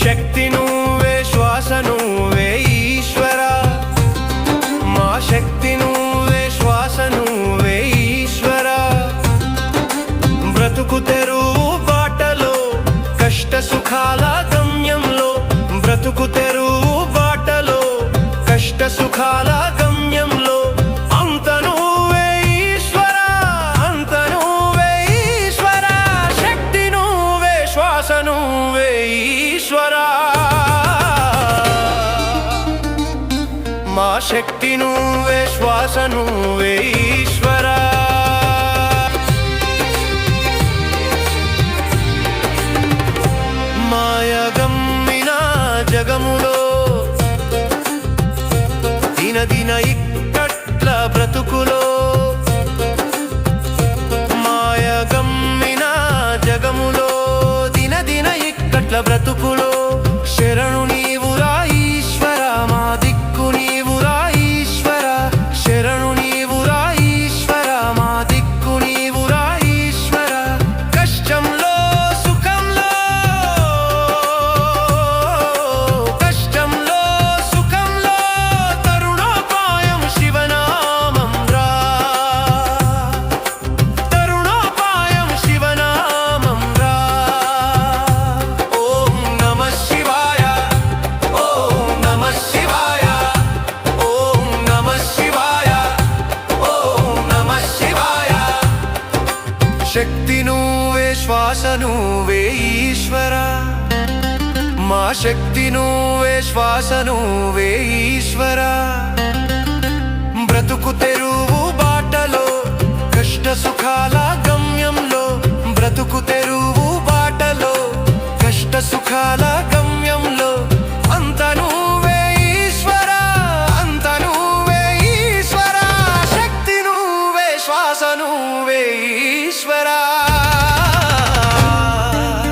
శక్తి నువ్వే శ్వాస నువ్వే ఈశ్వరా మా శక్తి నువ్వే శ్వాస నువ్వే ఈశ్వరా బ్రతుకు తెరువు బాటలో కష్ట సుఖాల గమ్యంలో బ్రతుకు తెరువు బాటలో కష్ట సుఖాల గమ్యంలో అంత నువ్వే ఈశ్వరా అంత నువ్వే ఈశ్వరా శక్తి నువ్వే శ్వాస నువ్వే ఈశ్వరా మా శక్తి నువ్వే శ్వాస నువ్వే ఈశ్వరా మాయగమ్మిన జగములో దిన దిన ఇక్కట్ల బ్రతుకులో మాయగమ్మిన జగములో దిన దిన ఇక్కట్ల బ్రతుకులో శరణు నీవురా ఈశ్వర మా దిక్కు నీవురా ఈశ్వర శరణు నీవురా ఈశ్వర మా దిక్కు నీవురా ఈశ్వర కష్టంలో సుఖంలో కష్టంలో సుఖంలో తరుణోపాయం శివనామం రా తరుణోపాయం శివనామం రా ఓం నమః శివాయ ఓం నమః శివాయ ఓం నమః శివాయ ఓం నమః శివాయ శక్తి నువ్వే శ్వాస నువ్వే ఈశ్వరా మా శక్తి నువ్వే శ్వాస నువ్వే ఈశ్వరా బ్రతుకు తెరువు బాటలో కష్ట సుఖాల గమ్యంలో బ్రతుకు తెరువు బాటలో కష్ట సుఖాల